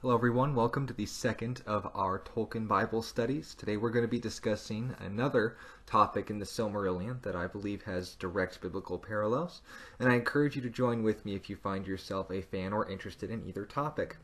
Hello everyone, welcome to the second of our Tolkien Bible studies. Today we're going to be discussing another topic in the Silmarillion that I believe has direct biblical parallels, and I encourage you to join with me if you find yourself a fan or interested in either topic.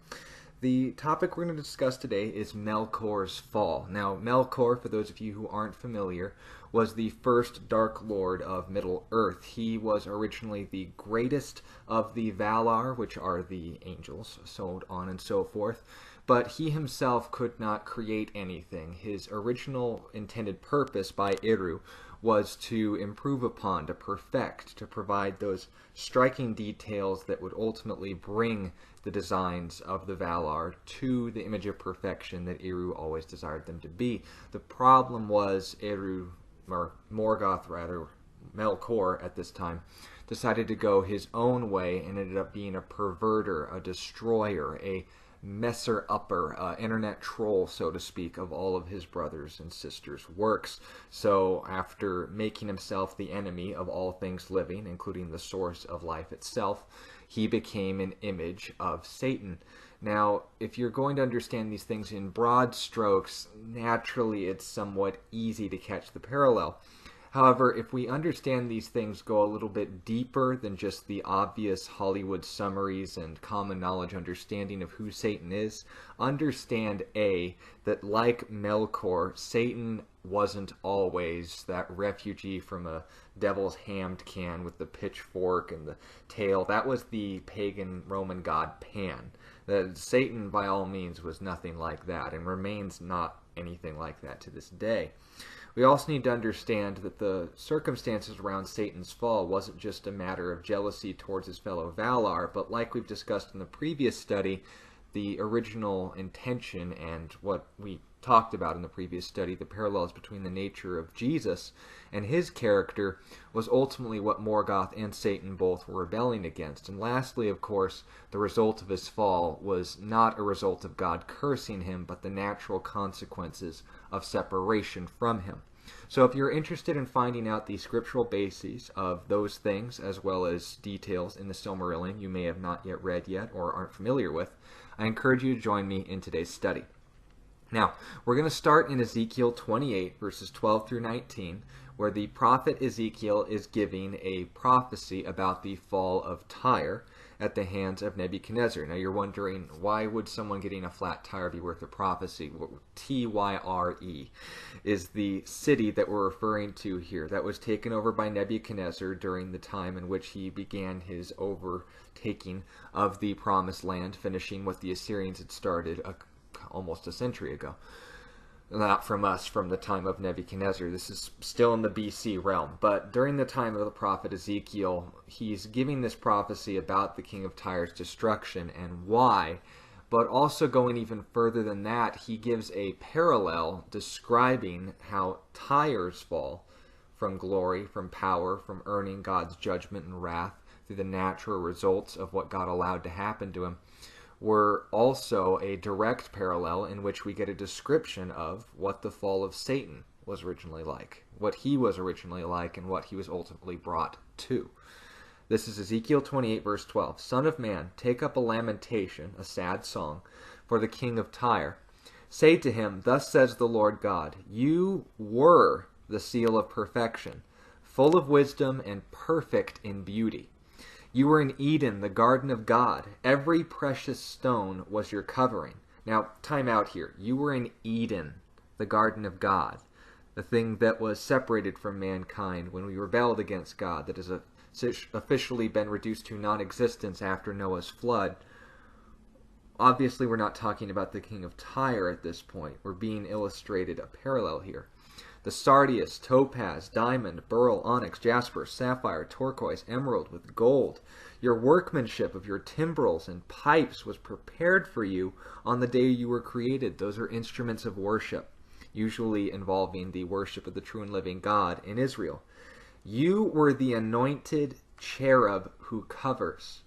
The topic we're going to discuss today is Melkor's fall. Now, Melkor, for those of you who aren't familiar, was the first Dark Lord of Middle-earth. He was originally the greatest of the Valar, which are the angels, so on and so forth, but he himself could not create anything. His original intended purpose by Eru was to improve upon, to perfect, to provide those striking details that would ultimately bring the designs of the Valar to the image of perfection that Eru always desired them to be. The problem was Eru, or Morgoth rather, Melkor at this time, decided to go his own way and ended up being a perverter, a destroyer, a messer-upper, internet troll, so to speak, of all of his brothers and sisters' works. So after making himself the enemy of all things living, including the source of life itself, he became an image of Satan. Now, if you're going to understand these things in broad strokes, naturally it's somewhat easy to catch the parallel. However, if we understand these things go a little bit deeper than just the obvious Hollywood summaries and common knowledge understanding of who Satan is, understand A, that like Melkor, Satan wasn't always that refugee from a devil's hammed can with the pitchfork and the tail. That was the pagan Roman god Pan. That Satan, by all means, was nothing like that and remains not anything like that to this day. We also need to understand that the circumstances around Satan's fall wasn't just a matter of jealousy towards his fellow Valar, but like we've discussed in the previous study, the original intention and what we talked about in the previous study, the parallels between the nature of Jesus and his character, was ultimately what Morgoth and Satan both were rebelling against. And lastly, of course, the result of his fall was not a result of God cursing him, but the natural consequences of separation from him. So if you're interested in finding out the scriptural bases of those things, as well as details in the Silmarillion you may have not yet read yet or aren't familiar with, I encourage you to join me in today's study. Now, we're going to start in Ezekiel 28, verses 12 through 19, where the prophet Ezekiel is giving a prophecy about the fall of Tyre at the hands of Nebuchadnezzar. Now, you're wondering, why would someone getting a flat tire be worth a prophecy? Tyre is the city that we're referring to here that was taken over by Nebuchadnezzar during the time in which he began his overtaking of the Promised Land, finishing what the Assyrians had started almost a century ago. Not from us, from the time of Nebuchadnezzar. This is still in the BC realm. But during the time of the prophet Ezekiel, he's giving this prophecy about the king of Tyre's destruction and why. But also going even further than that, he gives a parallel describing how Tyre's fall from glory, from power, from earning God's judgment and wrath through the natural results of what God allowed to happen to him, were also a direct parallel in which we get a description of what the fall of Satan was originally like, what he was originally like, and what he was ultimately brought to. This is Ezekiel 28, verse 12. Son of man, take up a lamentation, a sad song, for the king of Tyre. Say to him, thus says the Lord God, you were the seal of perfection, full of wisdom and perfect in beauty. You were in Eden, the garden of God. Every precious stone was your covering. Now, time out here. You were in Eden, the garden of God, the thing that was separated from mankind when we rebelled against God, that has officially been reduced to non-existence after Noah's flood. Obviously, we're not talking about the king of Tyre at this point. We're being illustrated a parallel here. The sardius, topaz, diamond, beryl, onyx, jasper, sapphire, turquoise, emerald with gold. Your workmanship of your timbrels and pipes was prepared for you on the day you were created. Those are instruments of worship, usually involving the worship of the true and living God in Israel. You were the anointed cherub who covers.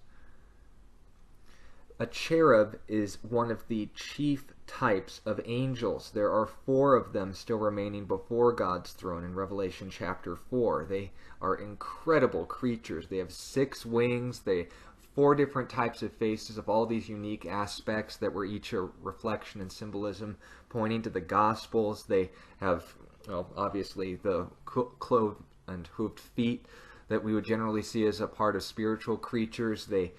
A cherub is one of the chief types of angels. There are 4 of them still remaining before God's throne in Revelation chapter 4. They are incredible creatures. They have 6 wings. They 4 different types of faces of all these unique aspects that were each a reflection and symbolism pointing to the Gospels. They have, well, obviously the clothed and hoofed feet that we would generally see as a part of spiritual creatures. They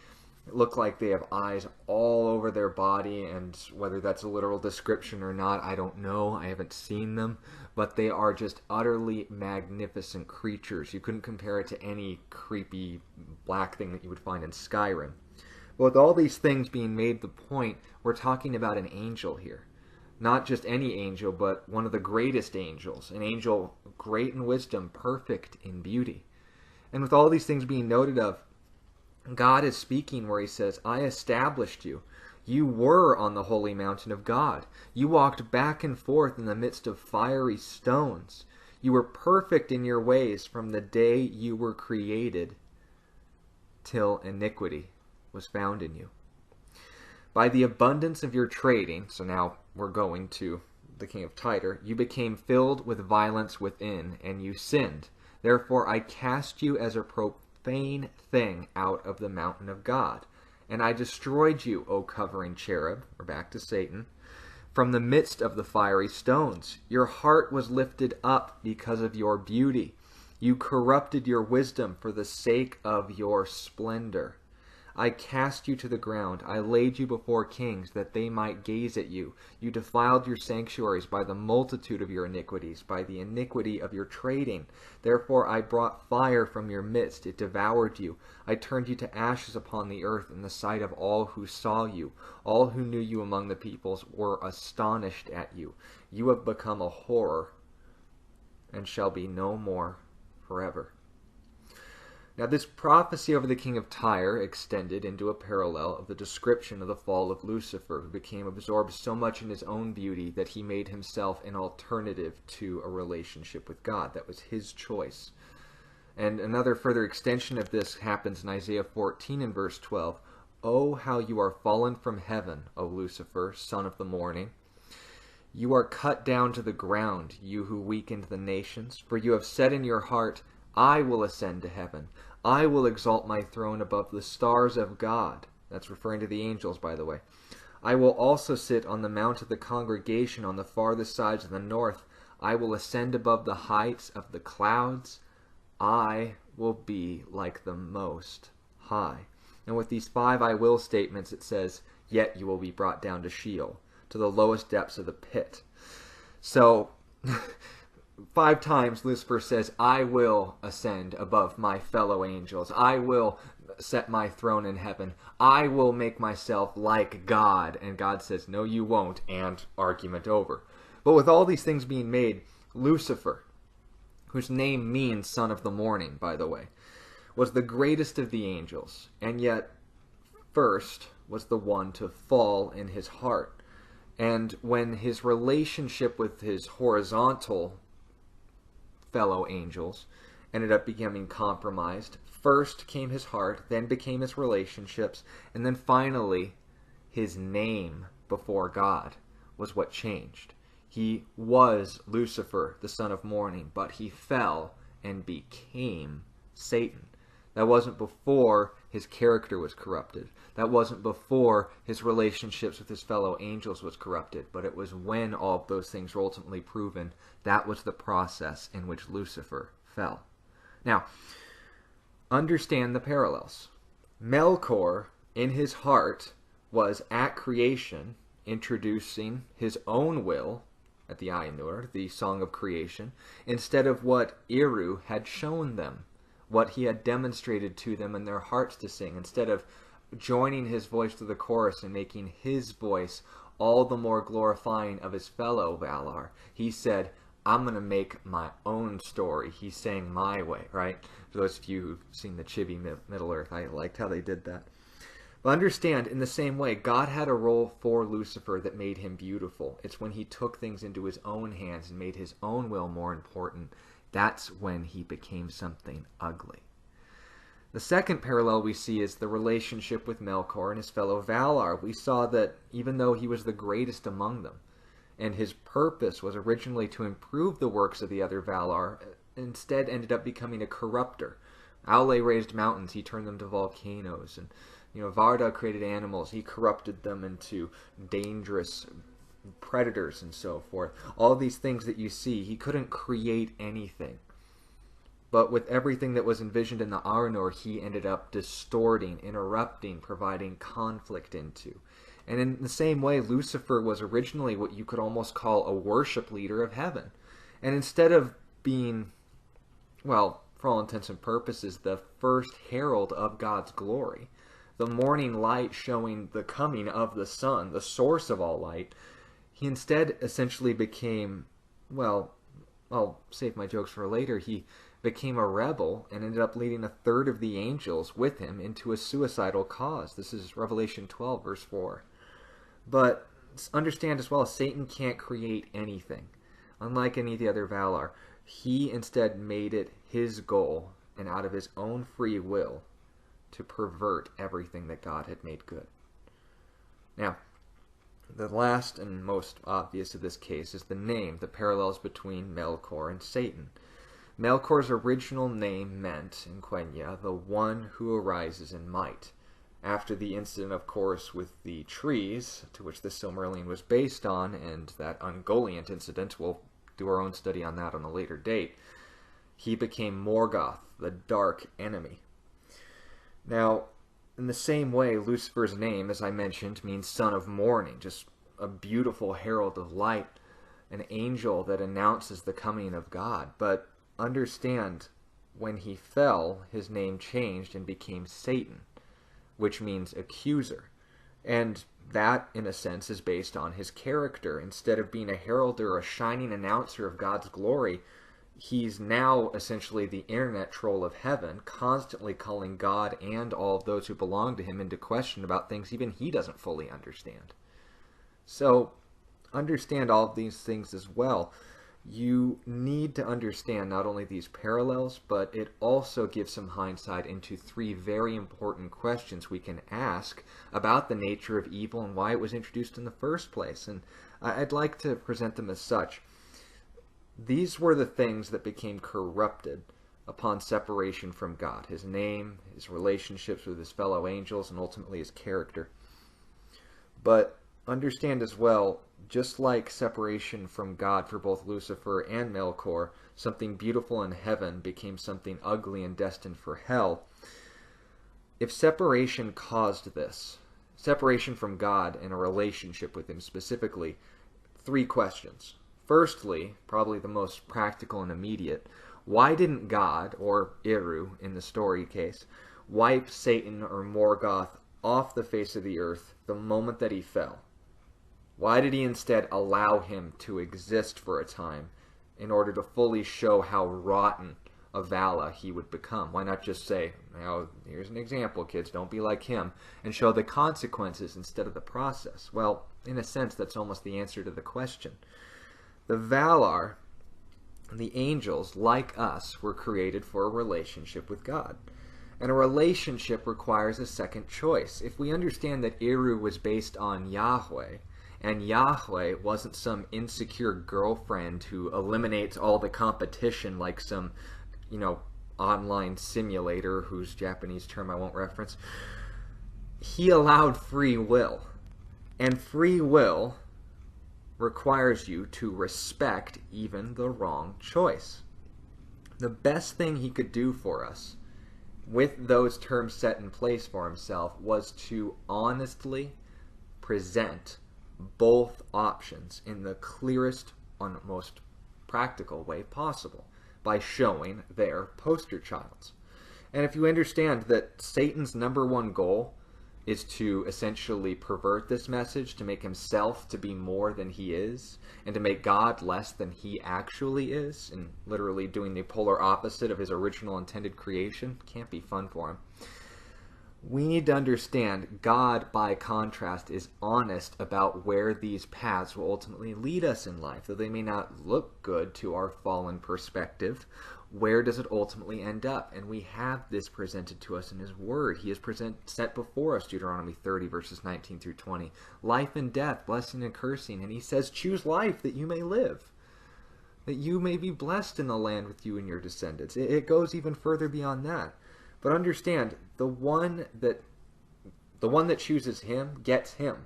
look like they have eyes all over their body, and whether that's a literal description or not, I don't know. I haven't seen them, but they are just utterly magnificent creatures. You couldn't compare it to any creepy black thing that you would find in Skyrim. But with all these things being made the point, we're talking about an angel here. Not just any angel, but one of the greatest angels. An angel great in wisdom, perfect in beauty. And with all these things being noted of, God is speaking where he says, I established you. You were on the holy mountain of God. You walked back and forth in the midst of fiery stones. You were perfect in your ways from the day you were created till iniquity was found in you. By the abundance of your trading, so now we're going to the king of Tyre, you became filled with violence within, and you sinned. Therefore I cast you as a profane thing out of the mountain of God. And I destroyed you, O covering cherub, or back to Satan, from the midst of the fiery stones. Your heart was lifted up because of your beauty. You corrupted your wisdom for the sake of your splendor. I cast you to the ground. I laid you before kings that they might gaze at you. You defiled your sanctuaries by the multitude of your iniquities, by the iniquity of your trading. Therefore I brought fire from your midst. It devoured you. I turned you to ashes upon the earth in the sight of all who saw you. All who knew you among the peoples were astonished at you. You have become a horror and shall be no more forever. Now this prophecy over the king of Tyre extended into a parallel of the description of the fall of Lucifer, who became absorbed so much in his own beauty that he made himself an alternative to a relationship with God. That was his choice. And another further extension of this happens in Isaiah 14 and verse 12. Oh, how you are fallen from heaven, O Lucifer, son of the morning. You are cut down to the ground, you who weakened the nations, for you have said in your heart, I will ascend to heaven. I will exalt my throne above the stars of God. That's referring to the angels, by the way. I will also sit on the mount of the congregation on the farthest sides of the north. I will ascend above the heights of the clouds. I will be like the Most High. And with these 5 I will statements, it says, yet you will be brought down to Sheol, to the lowest depths of the pit. So 5 times Lucifer says, I will ascend above my fellow angels. I will set my throne in heaven. I will make myself like God. And God says, no, you won't. And argument over. But with all these things being made, Lucifer, whose name means son of the morning, by the way, was the greatest of the angels. And yet, first was the one to fall in his heart. And when his relationship with his horizontal fellow angels ended up becoming compromised, first came his heart, then became his relationships, and then finally his name before God was what changed. He was Lucifer, the son of morning, but he fell and became Satan. That wasn't before his character was corrupted. That wasn't before his relationships with his fellow angels was corrupted. But it was when all of those things were ultimately proven. That was the process in which Lucifer fell. Now, understand the parallels. Melkor, in his heart, was at creation introducing his own will at the Ainur, the Song of Creation, instead of what Eru had shown them, what he had demonstrated to them in their hearts to sing. Instead of joining his voice to the chorus and making his voice all the more glorifying of his fellow Valar, he said, I'm going to make my own story. He sang my way, right? For those of you who've seen the Chibi Middle-earth, I liked how they did that. But understand, in the same way, God had a role for Lucifer that made him beautiful. It's when he took things into his own hands and made his own will more important. That's when he became something ugly. The second parallel we see is the relationship with Melkor and his fellow Valar. We saw that even though he was the greatest among them, and his purpose was originally to improve the works of the other Valar, instead ended up becoming a corrupter. Aule raised mountains, he turned them to volcanoes, and Varda created animals. He corrupted them into dangerous predators and so forth. All these things that you see, he couldn't create anything. But with everything that was envisioned in the Arnor, he ended up distorting, interrupting, providing conflict into. And in the same way, Lucifer was originally what you could almost call a worship leader of heaven. And instead of being, well, for all intents and purposes, the first herald of God's glory, the morning light showing the coming of the sun, the source of all light, he instead essentially became, well, I'll save my jokes for later, he became a rebel and ended up leading a third of the angels with him into a suicidal cause. This is Revelation 12, verse 4. But understand as well, Satan can't create anything. Unlike any of the other Valar, he instead made it his goal, and out of his own free will, to pervert everything that God had made good. Now, the last and most obvious of this case is the name, the parallels between Melkor and Satan. Melkor's original name meant, in Quenya, the one who arises in might. After the incident, of course, with the trees, to which the Silmarillion was based on, and that Ungoliant incident, we'll do our own study on that on a later date, he became Morgoth, the dark enemy. Now, in the same way, Lucifer's name, as I mentioned, means son of morning, just a beautiful herald of light, an angel that announces the coming of God. But understand, when he fell, his name changed and became Satan, which means accuser. And that, in a sense, is based on his character. Instead of being a herald or a shining announcer of God's glory, he's now essentially the internet troll of heaven, constantly calling God and all of those who belong to him into question about things even he doesn't fully understand. So, understand all of these things as well. You need to understand not only these parallels, but it also gives some hindsight into three very important questions we can ask about the nature of evil and why it was introduced in the first place. And I'd like to present them as such. These were the things that became corrupted upon separation from God. His name, his relationships with his fellow angels, and ultimately his character. But understand as well, just like separation from God for both Lucifer and Melkor, something beautiful in heaven became something ugly and destined for hell. If separation caused this, separation from God and a relationship with him specifically, three questions. Firstly, probably the most practical and immediate, why didn't God, or Eru in the story case, wipe Satan or Morgoth off the face of the earth the moment that he fell? Why did he instead allow him to exist for a time in order to fully show how rotten a Vala he would become? Why not just say, now, here's an example, kids, don't be like him, and show the consequences instead of the process? Well, in a sense, that's almost the answer to the question. The Valar, the angels, like us, were created for a relationship with God. And a relationship requires a second choice. If we understand that Eru was based on Yahweh, and Yahweh wasn't some insecure girlfriend who eliminates all the competition like some, online simulator whose Japanese term I won't reference, he allowed free will. And free will requires you to respect even the wrong choice. The best thing he could do for us, with those terms set in place for himself, was to honestly present both options in the clearest and most practical way possible by showing their poster childs. And if you understand that Satan's number one goal is to essentially pervert this message, to make himself to be more than he is, and to make God less than he actually is, and literally doing the polar opposite of his original intended creation, can't be fun for him. We need to understand God, by contrast, is honest about where these paths will ultimately lead us in life. Though they may not look good to our fallen perspective, where does it ultimately end up? And we have this presented to us in his word. He is set before us, Deuteronomy 30, verses 19 through 20. Life and death, blessing and cursing. And he says, choose life that you may live, that you may be blessed in the land with you and your descendants. It goes even further beyond that. But understand, the one that The one that chooses him gets him.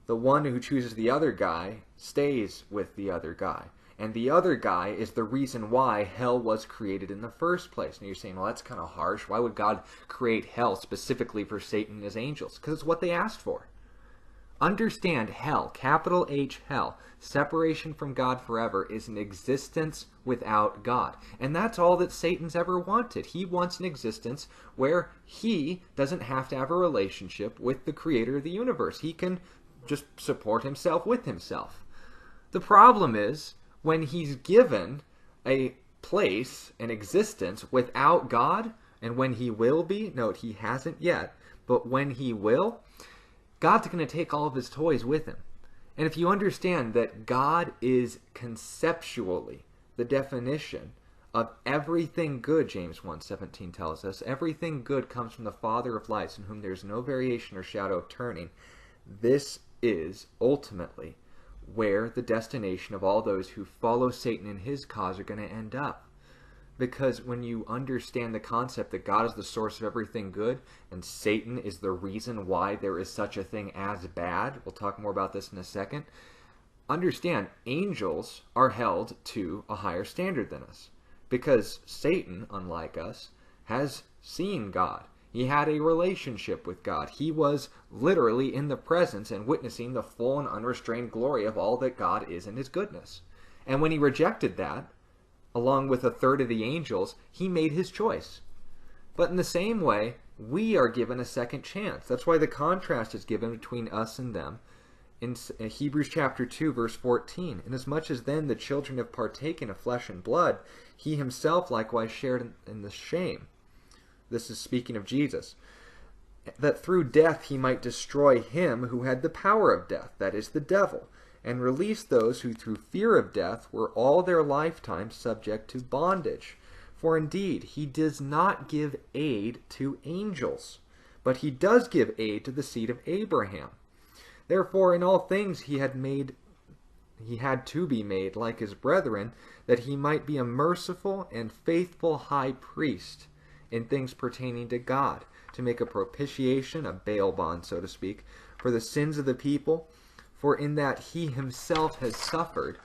The one who chooses the other guy stays with the other guy. And the other guy is the reason why hell was created in the first place. And you're saying, well, that's kind of harsh. Why would God create hell specifically for Satan and his angels? Because it's what they asked for. Understand hell, capital H hell, separation from God forever, is an existence without God. And that's all that Satan's ever wanted. He wants an existence where he doesn't have to have a relationship with the creator of the universe. He can just support himself with himself. The problem is, when he's given a place, an existence without God, and when he will be, note he hasn't yet, but when he will, God's going to take all of his toys with him. And if you understand that God is conceptually the definition of everything good, James 1:17 tells us, everything good comes from the Father of lights, in whom there is no variation or shadow of turning. This is ultimately where the destination of all those who follow Satan and his cause are going to end up. Because when you understand the concept that God is the source of everything good and Satan is the reason why there is such a thing as bad, we'll talk more about this in a second, understand angels are held to a higher standard than us. Because Satan, unlike us, has seen God. He had a relationship with God. He was literally in the presence and witnessing the full and unrestrained glory of all that God is in his goodness. And when he rejected that, along with a third of the angels, he made his choice. But in the same way, we are given a second chance. That's why the contrast is given between us and them. In Hebrews chapter 2, verse 14, inasmuch as then the children have partaken of flesh and blood, he himself likewise shared in the shame. This is speaking of Jesus. That through death he might destroy him who had the power of death, that is, the devil, and release those who through fear of death were all their lifetime subject to bondage. For indeed, he does not give aid to angels, but he does give aid to the seed of Abraham. Therefore, in all things he had to be made like his brethren, that he might be a merciful and faithful high priest in things pertaining to God, to make a propitiation, a bail bond, so to speak, for the sins of the people. For in that he himself has suffered,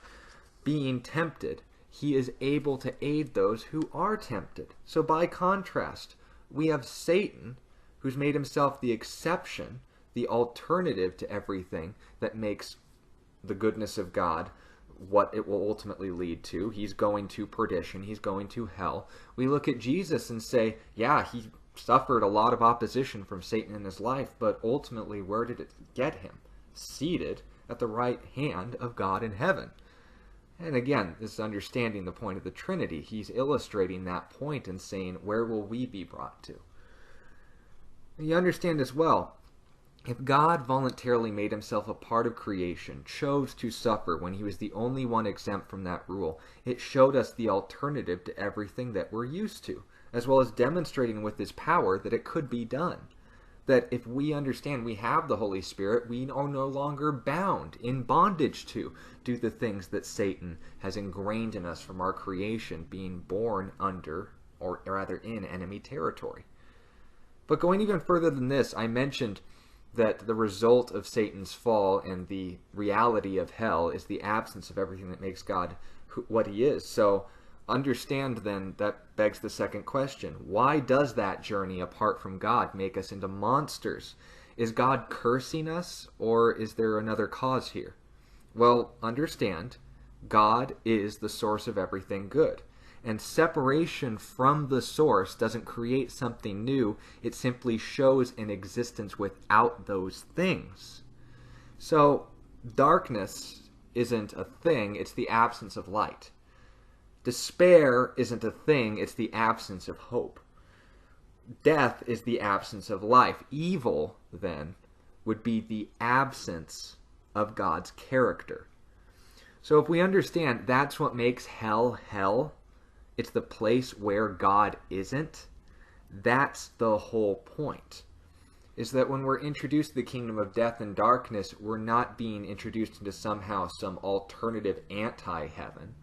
being tempted, he is able to aid those who are tempted. So by contrast, we have Satan, who's made himself the exception, the alternative to everything that makes the goodness of God what it will ultimately lead to. He's going to perdition. He's going to hell. We look at Jesus and say, yeah, he suffered a lot of opposition from Satan in his life, but ultimately, where did it get him? Seated at the right hand of God in heaven. And again, this is understanding the point of the Trinity. He's illustrating that point and saying, where will we be brought to? You understand as well, if God voluntarily made himself a part of creation, chose to suffer when he was the only one exempt from that rule, it showed us the alternative to everything that we're used to, as well as demonstrating with his power that it could be done. That if we understand we have the Holy Spirit, we are no longer bound, in bondage to, do the things that Satan has ingrained in us from our creation, being born under, or rather in, enemy territory. But going even further than this, I mentioned that the result of Satan's fall and the reality of hell is the absence of everything that makes God what he is. So understand then, that begs the second question. Why does that journey apart from God make us into monsters? Is God cursing us, or is there another cause here? Well, understand, God is the source of everything good. And separation from the source doesn't create something new. It simply shows an existence without those things. So darkness isn't a thing, it's the absence of light. Despair isn't a thing, it's the absence of hope. Death is the absence of life. Evil, then, would be the absence of God's character. So if we understand that's what makes hell hell, it's the place where God isn't, that's the whole point. Is that when we're introduced to the kingdom of death and darkness, we're not being introduced into somehow some alternative anti-heaven.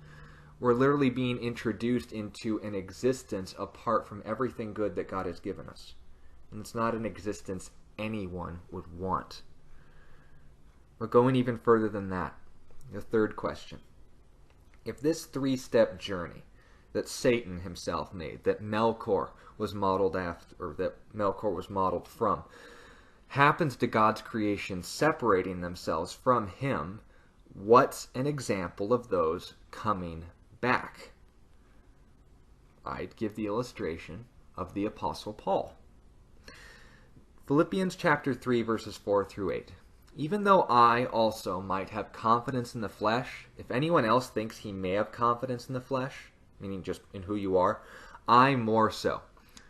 We're literally being introduced into an existence apart from everything good that God has given us. And it's not an existence anyone would want. But going even further than that, the third question. If this three-step journey that Satan himself made, that Melkor was modeled after, or that Melkor was modeled from, happens to God's creation separating themselves from him, what's an example of those coming back? I'd give the illustration of the Apostle Paul. Philippians chapter 3, verses 4 through 8. Even though I also might have confidence in the flesh, if anyone else thinks he may have confidence in the flesh, meaning just in who you are, I more so.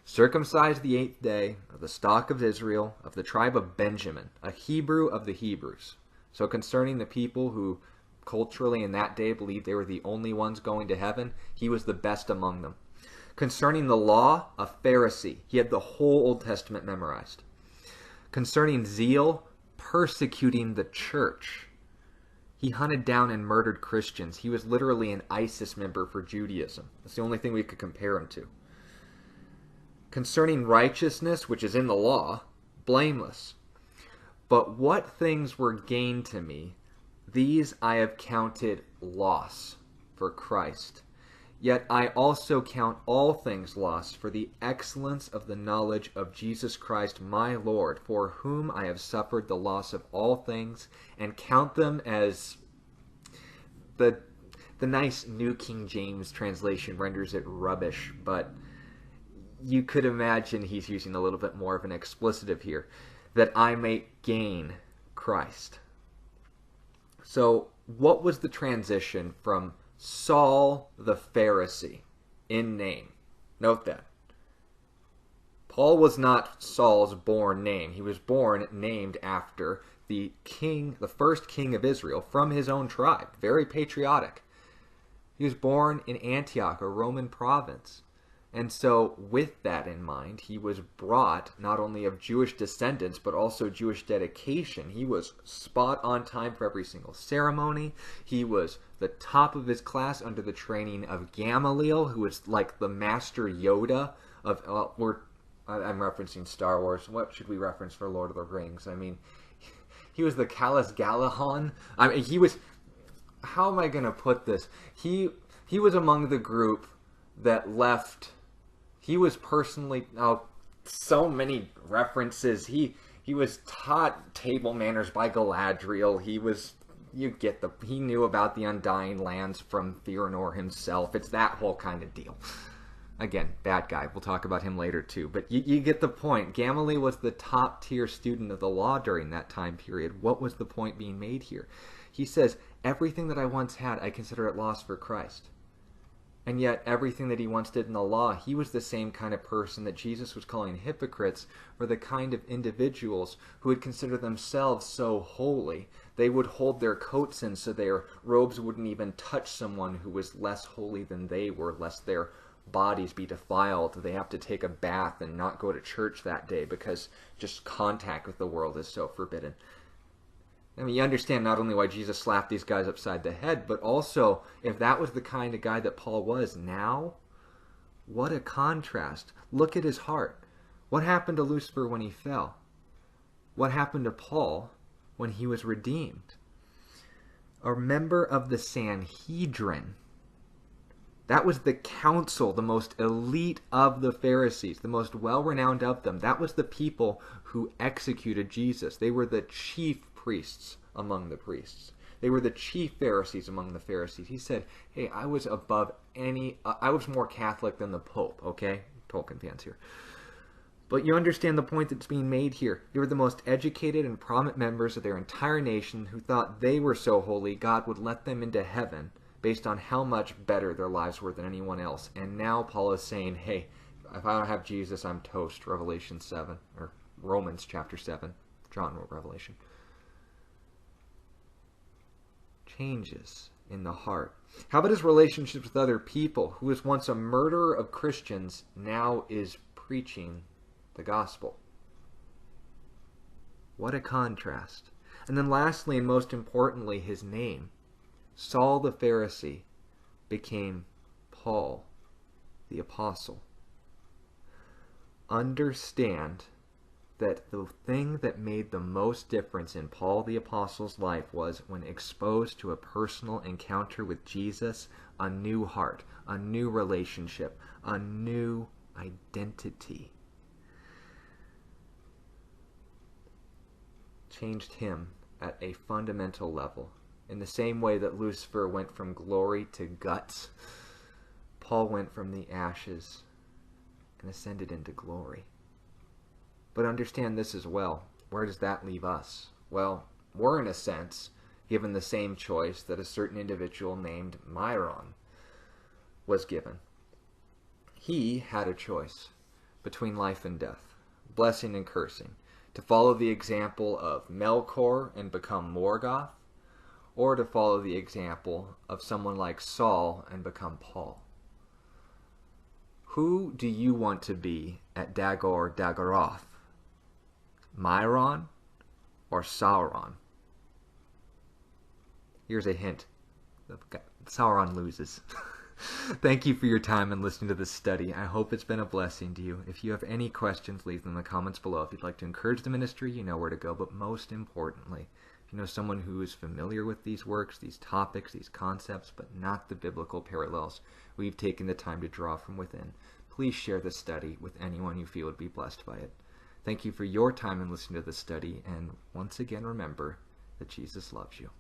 Circumcised the 8th day, of the stock of Israel, of the tribe of Benjamin, a Hebrew of the Hebrews. So concerning the people who culturally in that day believed they were the only ones going to heaven, he was the best among them. Concerning the law, a Pharisee. He had the whole Old Testament memorized. Concerning zeal, persecuting the church. He hunted down and murdered Christians. He was literally an ISIS member for Judaism. That's the only thing we could compare him to. Concerning righteousness, which is in the law, blameless. But what things were gained to me, these I have counted loss for Christ. Yet I also count all things loss for the excellence of the knowledge of Jesus Christ my Lord, for whom I have suffered the loss of all things, and count them as the nice New King James translation renders it rubbish, but you could imagine he's using a little bit more of an explicative here, that I may gain Christ. So what was the transition from Saul the Pharisee in name? Note that. Paul was not Saul's born name. He was born named after the king, the first king of Israel from his own tribe. Very patriotic. He was born in Antioch, a Roman province. And so with that in mind, he was brought not only of Jewish descendants, but also Jewish dedication. He was spot on time for every single ceremony. He was the top of his class under the training of Gamaliel, who was like the master Yoda of, I'm referencing Star Wars. What should we reference for Lord of the Rings? I mean, he was the Callus Galahan. I mean, he was, how am I going to put this? He was among the group that left. He was personally, so many references. He was taught table manners by Galadriel. He knew about the Undying Lands from Fëanor himself. It's that whole kind of deal. Again, bad guy. We'll talk about him later too. But you get the point. Gamaliel was the top tier student of the law during that time period. What was the point being made here? He says, everything that I once had, I consider it lost for Christ. And yet, everything that he once did in the law, he was the same kind of person that Jesus was calling hypocrites, or the kind of individuals who would consider themselves so holy. They would hold their coats in so their robes wouldn't even touch someone who was less holy than they were, lest their bodies be defiled. They have to take a bath and not go to church that day because just contact with the world is so forbidden. I mean, you understand not only why Jesus slapped these guys upside the head, but also, if that was the kind of guy that Paul was now, what a contrast. Look at his heart. What happened to Lucifer when he fell? What happened to Paul when he was redeemed? A member of the Sanhedrin. That was the council, the most elite of the Pharisees, the most well-renowned of them. That was the people who executed Jesus. They were the chief priests among the priests. They were the chief Pharisees among the Pharisees. He said, hey, I was above I was more Catholic than the Pope, okay? Tolkien fans here. But you understand the point that's being made here. They were the most educated and prominent members of their entire nation who thought they were so holy God would let them into heaven based on how much better their lives were than anyone else. And now Paul is saying, hey, if I don't have Jesus, I'm toast. Revelation 7, or Romans chapter 7. John wrote Revelation. Changes in the heart. How about his relationships with other people? Who was once a murderer of Christians, now is preaching the gospel. What a contrast. And then lastly, and most importantly, his name. Saul the Pharisee became Paul the Apostle. Understand that the thing that made the most difference in Paul the Apostle's life was when exposed to a personal encounter with Jesus, a new heart, a new relationship, a new identity changed him at a fundamental level. In the same way that Lucifer went from glory to guts, Paul went from the ashes and ascended into glory. But understand this as well. Where does that leave us? Well, we're in a sense given the same choice that a certain individual named Myron was given. He had a choice between life and death, blessing and cursing, to follow the example of Melkor and become Morgoth, or to follow the example of someone like Saul and become Paul. Who do you want to be at Dagorath? Myron or Sauron? Here's a hint. Sauron loses. Thank you for your time and listening to this study. I hope it's been a blessing to you. If you have any questions, leave them in the comments below. If you'd like to encourage the ministry, you know where to go. But most importantly, if you know someone who is familiar with these works, these topics, these concepts, but not the biblical parallels we've taken the time to draw from within, please share this study with anyone you feel would be blessed by it. Thank you for your time and listening to this study, and once again remember that Jesus loves you.